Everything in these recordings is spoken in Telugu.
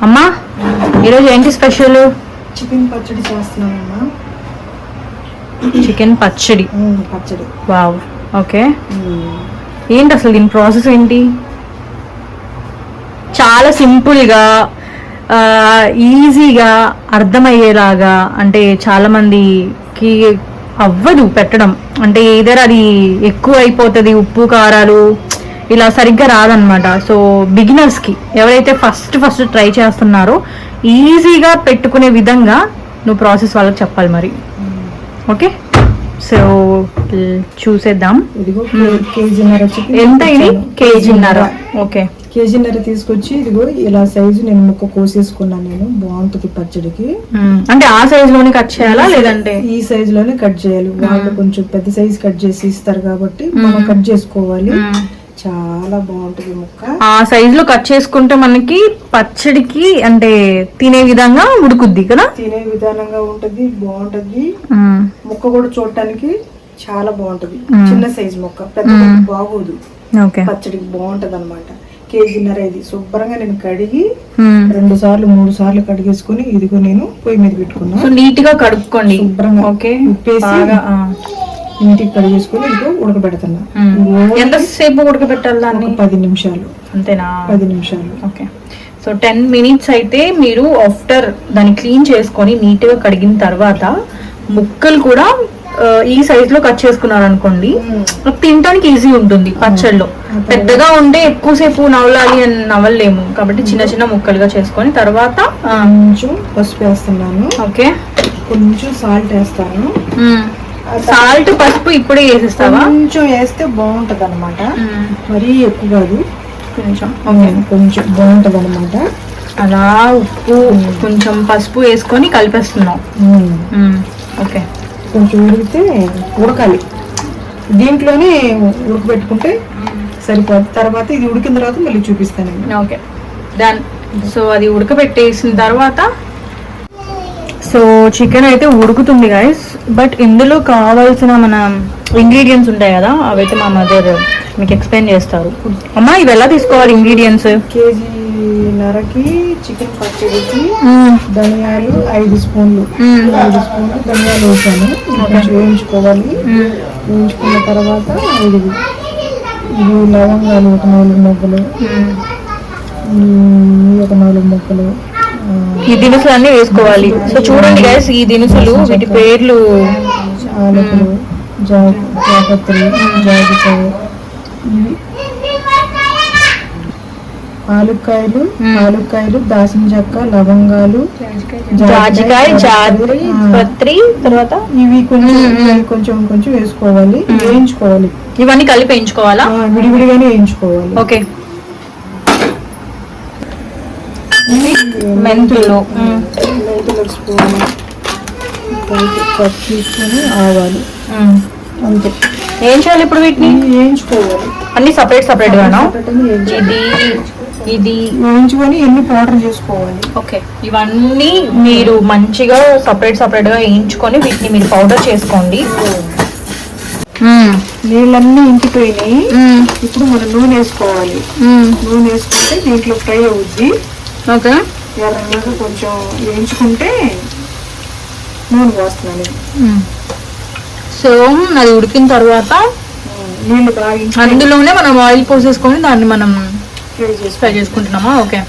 అమ్మా ఈరోజు ఏంటి స్పెషల్? చికెన్ పచ్చడి చేస్తున్నానమ్మా. చికెన్ పచ్చడి. పచ్చడి. వావ్. ఓకే. ఏంటి అసలు దీని ప్రాసెస్ ఏంటి? చాలా సింపుల్గా ఈజీగా అర్థమయ్యేలాగా, అంటే చాలా మందికి అవ్వదు పెట్టడం, అంటే ఏదైనా అది ఎక్కువ అయిపోతుంది, ఉప్పు కారాలు ఇలా సరిగ్గా రాదనమాట. సో బిగినర్స్కి ఎవరైతే ఫస్ట్ ట్రై చేస్తున్నారో ఈజీగా పెట్టుకునే విధంగా నువ్వు ప్రాసెస్ వాళ్ళకి చెప్పాలి మరి. ఓకే, సో చూసేద్దాం. ఇదిగో కేజీన్నర చికెన్. ఎంత ఇది? కేజీన్నర. ఓకే, కేజీన్నర తీసుకొచ్చి ఇదిగో ఇలా సైజు నేను ముక్క కోసేసుకున్నాను. నేను బాగుంటుంది పచ్చడికి. అంటే ఆ సైజ్ లోనే కట్ చేయాలా లేదంటే? ఈ సైజ్ లోనే కట్ చేయాలి. వాళ్ళు కొంచెం పెద్ద సైజ్ కట్ చేసి ఇస్తారు కాబట్టి మనం కట్ చేసుకోవాలి. చాలా బాగుంటుంది ముక్క. ఆ సైజ్ లో కట్ చేసుకుంటే మనకి పచ్చడికి అంటే తినే విధంగా ఉడుకుద్ది కదా. తినే విధానంగా ఉంటది, బాగుంటది. ముక్క కూడా చూడటానికి చాలా బాగుంటది. చిన్న సైజ్ ముక్క, పెద్ద బాగోదు. పచ్చడికి బాగుంటది అనమాట. కేజీన్నర ఇది శుభ్రంగా నేను కడిగి 2 సార్లు 3 సార్లు కడిగేసుకుని ఇదిగో నేను పొయ్యి మీద పెట్టుకున్నా. నీట్ గా కడుక్కోండి శుభ్రంగా. ఉప్పేసి ఇంటికి కడిగేసుకుని ఇదిగో ఉడకబెడుతున్నా. ఎంతసేపు ఉడకబెట్టాలి దాన్ని? 10 నిమిషాలు. అంతేనా? 10 నిమిషాలు. ఓకే. సో 10 minutes అయితే మీరు ఆఫ్టర్ దాన్ని క్లీన్ చేసుకొని నీట్ గా కడిగిన తర్వాత ముక్కలు కూడా ఈ సైజ్ లో కట్ చేసుకున్నారు అనుకోండి, తినడానికి ఈజీ ఉంటుంది. పచ్చడిలో పెద్దగా ఉంటే ఎక్కువసేపు నవ్వాలి అని నవ్వలేము కాబట్టి చిన్న చిన్న ముక్కలుగా చేసుకొని తర్వాత కొంచెం పసుపు వేస్తున్నాను. ఓకే, కొంచెం సాల్ట్ వేస్తాను. సాల్ట్ పసుపు ఇప్పుడే వేసేస్తావా? కొంచెం వేస్తే బాగుంటది అనమాట, మరీ ఎక్కువ కాదు, కొంచెం. కొంచెం బాగుంటది అనమాట. అలా ఉప్పు కొంచెం పసుపు వేసుకొని కలిపేస్తున్నాం. ఓకే, కొంచెం ఉడకాలి. దీంట్లోనే ఉడకబెట్టుకుంటే సరిపోదు. తర్వాత ఇది ఉడికిన తర్వాత మళ్ళీ చూపిస్తాను. Okay, done. సో అది ఉడకబెట్టేసిన తర్వాత సో చికెన్ అయితే ఉడుకుతుంది గైస్. బట్ ఇందులో కావాల్సిన మన ఇంగ్రీడియంట్స్ ఉంటాయి కదా, అవైతే మా మదర్ మీకు ఎక్స్ప్లెయిన్ చేస్తారు. అమ్మా ఇవి ఎలా తీసుకోవాలి ఇంగ్రీడియంట్స్? కేజీన్నరకి చికెన్ పచ్చడికి ధనియాలు 5 స్పూన్లు ధనియాలు వేసాను. వేయించుకోవాలి. వేయించుకున్న తర్వాత ఇది లవంగాలు ఒక 4 మొగ్గలు, ఒక 4 మొగ్గలు, ఈ దినుసులు అన్ని వేసుకోవాలి. సో చూడండి గైస్, ఈ దినుసులు వీటి పేర్లు ఆలకులు, జాపత్రి, జాజికాయ, ఆలుక్కాయలు, దాసిన చెక్క, లవంగాలు, జాజికాయ, జాపత్రి, తర్వాత ఇవి కొంచెం కొంచెం వేసుకోవాలి. వేయించుకోవాలి. ఇవన్నీ కలిపి వేయించుకోవాలా? విడివిడిగానే వేయించుకోవాలి. ఓకే. మెంతులు స్పూన్ కట్ తీసుకొని ఆవాలి. అంతే. ఏం చేయాలి ఇప్పుడు? వీటిని వేయించుకోవాలి. అన్ని సపరేట్ గానా? ఇది వేయించుకొని ఎన్ని పౌడర్ చేసుకోవాలి. ఓకే, ఇవన్నీ మీరు మంచిగా సపరేట్ గా వేయించుకొని వీటిని మీరు పౌడర్ చేసుకోండి. నీళ్ళన్నీ ఇంకిపోయినాయి. ఇప్పుడు మనం నూనె వేసుకోవాలి. నూనె వేసుకుంటే దీంట్లో ఫ్రై అవుద్ది. ఓకే, ఎర్రగా కొంచెం వేయించుకుంటే నూనె పోస్తున్నాను. సో అది ఉడికిన తర్వాత నీళ్ళు బాగా అందులోనే మనం ఆయిల్ పోసేసుకొని దాన్ని మనం ఫ్రై చేసుకుంటున్నామా? ఓకే.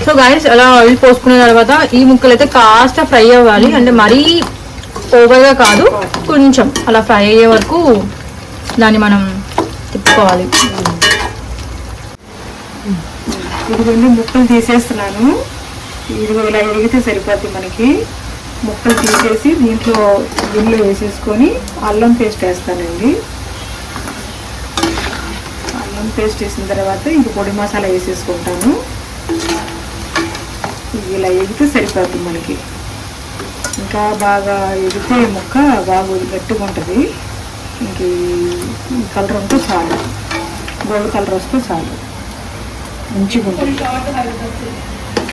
సో గైస్ అలా ఆయిల్ పోసుకున్న తర్వాత ఈ ముక్కలు అయితే కాస్త ఫ్రై అవ్వాలి. అంటే మరీ ఓవర్గా కాదు, కొంచెం అలా ఫ్రై అయ్యే వరకు దాన్ని మనం తిప్పుకోవాలి. ఇదిగోండి ముక్కలు తీసేస్తున్నాను. ఇదిగో ఇలా ఎగితే సరిపోద్ది మనకి. ముక్కలు తీసేసి దీంట్లో గిన్నెలో వేసేసుకొని అల్లం పేస్ట్ వేస్తానండి. అల్లం పేస్ట్ వేసిన తర్వాత ఇంక పొడి మసాలా వేసేసుకుంటాను. ఇలా ఎగితే సరిపోద్ది మనకి. ఇంకా బాగా ఎగితే ముక్క బాగా గట్టిగా ఉంటుంది. ఇంక ఈ కలర్ ఉంటే చాలు, గోల్డ్ కలర్ వస్తే చాలు, మంచిగా ఉంటుంది.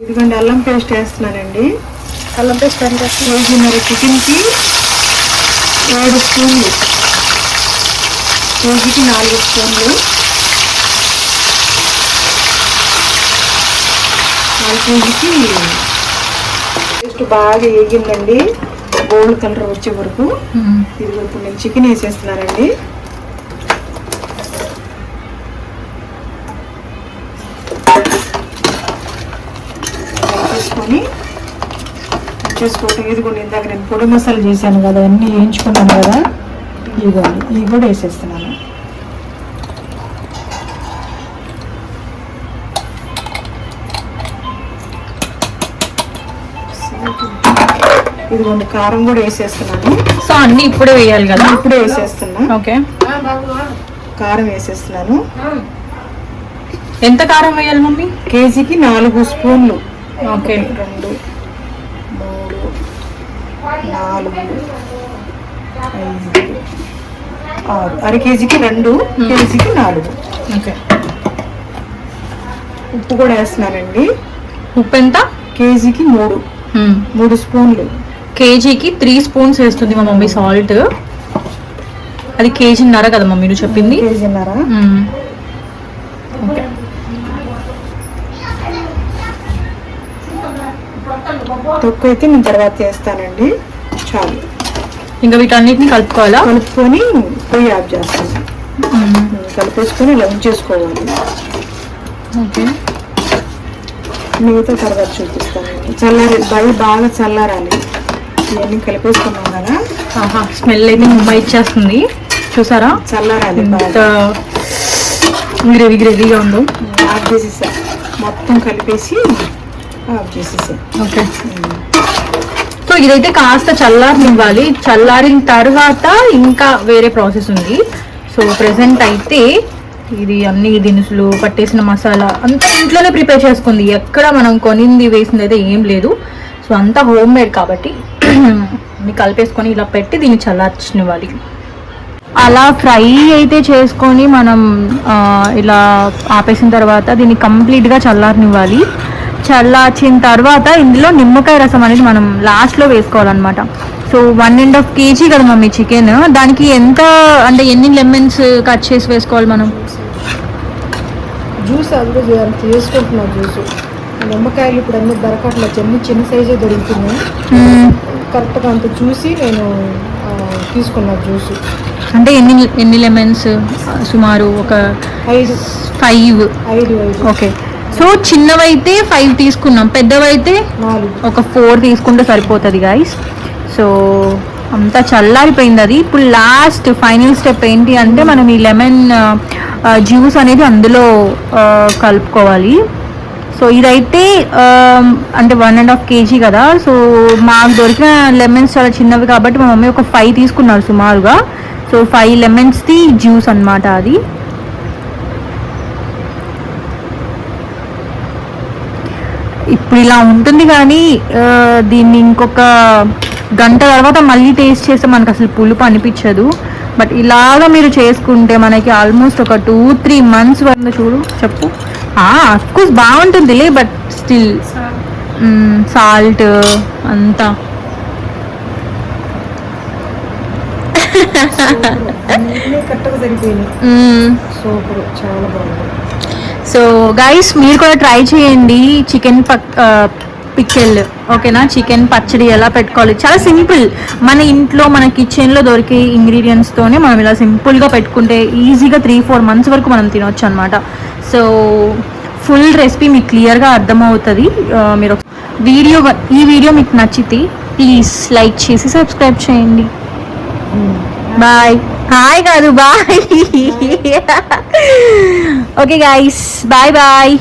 ఇదిగోండి అల్లం పేస్ట్ వేస్తున్నానండి. అల్లం పేస్ట్ అంటే కేజీన్నర చికెన్కి 7 స్పూన్లు, కేజీకి 4 స్పూన్లు. కాల్ కేజీకి పేస్ట్ బాగా వేగిందండి, గోల్డ్ కలర్ వచ్చే వరకు. ఇది ఇప్పుడు నేను చికెన్ వేసేస్తున్నానండి. చేసుకోవటం. ఇదిగోండి, ఇందాక నేను పొడి మసాలా చేశాను కదా, అన్నీ వేయించుకున్నాను కదా, ఇదిగోండి ఇవి కూడా వేసేస్తున్నాను. ఇదిగోండి కారం కూడా వేసేస్తున్నాను. సో అన్ని ఇప్పుడే వేయాలి కదా? ఇప్పుడే వేసేస్తున్నా. ఓకే, కారం వేసేస్తున్నాను. ఎంత కారం వేయాలి మమ్మీ? కేజీకి 4 స్పూన్లు. ఓకే, 2, 3, 4, 5, 6. అర కేజీకి 2, కేజీకి 4. ఓకే. ఉప్పు కూడా వేస్తున్నానండి. ఉప్పు ఎంత? కేజీకి 3 స్పూన్లు. కేజీకి 3 స్పూన్స్ వేస్తుంది మా మమ్మీ సాల్ట్. అది కేజీన్నర కదా మమ్మీ నువ్వు చెప్పింది? కేజీన్నర. ఓకే. తొక్కు అయితే నేను తర్వాత చేస్తానండి. చాలు, ఇంకా వీటన్నిటిని కలుపుకోవాలా? కలుపుకొని పొయ్యి ఆఫ్ చేస్తాను. కలిపేసుకొని ఇలా ఉంచేసుకోవాలి. ఓకే, మిగతా తర్వాత చూపిస్తానండి. బాగా చల్లారాలి. ఇవన్నీ కలిపేసుకున్నాం కదా. స్మెల్ అయితే ముమ్మ ఇచ్చేస్తుంది, చూసారా? చల్లారాలి. గ్రేవీగా ఉందో. ఆఫ్ చేసేసా, మొత్తం కలిపేసి ఆఫ్ చేసేసా. ఓకే, సో ఇదైతే కాస్త చల్లారనివ్వాలి. చల్లారిన తర్వాత ఇంకా వేరే ప్రాసెస్ ఉంది. సో ప్రెసెంట్ అయితే ఇది అన్ని దినుసులు, పట్టేసిన మసాలా అంతా ఇంట్లోనే ప్రిపేర్ చేసుకుంది. ఎక్కడ మనం కొనింది వేసింది అయితే ఏం లేదు. సో అంతా హోమ్ మేడ్ కాబట్టి అన్ని కలిపేసుకొని ఇలా పెట్టి దీన్ని చల్లార్చనివ్వాలి. అలా ఫ్రై అయితే చేసుకొని మనం ఇలా ఆపేసిన తర్వాత దీన్ని కంప్లీట్గా చల్లారనివ్వాలి. చల్లార్చిన తర్వాత ఇందులో నిమ్మకాయ రసం అనేది మనం లాస్ట్లో వేసుకోవాలన్నమాట. సో 1.5 kg కదా మమ్మీ చికెన్, దానికి ఎంత అంటే ఎన్ని లెమన్స్ కట్ చేసి వేసుకోవాలి మనం? జ్యూస్ అందులో చేసుకుంటున్నా. జ్యూస్ నిమ్మకాయలు ఇప్పుడు అన్నీ దొరకట్లేదు, చిన్న సైజే దొరుకుతున్నాయి. కరెక్ట్గా అంత చూసి నేను తీసుకున్నా జ్యూస్. అంటే ఎన్ని లెమన్స్? సుమారు ఒక 5. ఓకే, సో చిన్నవైతే 5 తీసుకున్నాం, పెద్దవైతే 4. ఒక 4 తీసుకుంటే సరిపోతుంది గాయస్. సో అంతా చల్లారిపోయింది అది. ఇప్పుడు లాస్ట్ ఫైనల్ స్టెప్ ఏంటి అంటే మనం ఈ లెమన్ జ్యూస్ అనేది అందులో కలుపుకోవాలి. సో ఇదైతే అంటే 1.5 kg కదా. సో మాకు దొరికిన లెమన్స్ చాలా చిన్నవి కాబట్టి మా మమ్మీ ఒక 5 తీసుకున్నారు సుమారుగా. సో 5 లెమన్స్ది జ్యూస్ అన్నమాట అది. ఇప్పుడు ఇలా ఉంటుంది కానీ దీన్ని ఇంకొక గంట తర్వాత మళ్ళీ టేస్ట్ చేస్తే మనకు అసలు పులుపు అనిపించదు. బట్ ఇలాగా మీరు చేసుకుంటే మనకి ఆల్మోస్ట్ ఒక 2-3 months వరకు చూడు చెప్పు. అఫ్కోర్స్ బాగుంటుందిలే, బట్ స్టిల్ సాల్ట్ అంతా కరెక్ట్గా సరిపోయింది. సూపర్, చాలా బాగుంది. సో గైస్ మీరు కూడా ట్రై చేయండి చికెన్ పిక్కెల్. ఓకేనా? చికెన్ పచ్చడి ఎలా పెట్టుకోవాలి, చాలా సింపుల్. మన ఇంట్లో మన కిచెన్లో దొరికే ఇంగ్రీడియంట్స్తోనే మనం ఇలా సింపుల్గా పెట్టుకుంటే ఈజీగా 3-4 months వరకు మనం తినొచ్చు అనమాట. సో ఫుల్ రెసిపీ మీకు క్లియర్గా అర్థమవుతుంది. మీరు ఈ వీడియో మీకు నచ్చితే ప్లీజ్ లైక్ చేసి సబ్స్క్రైబ్ చేయండి. బాయ్. హాయ్ కాదు, bye. Okay guys, bye bye.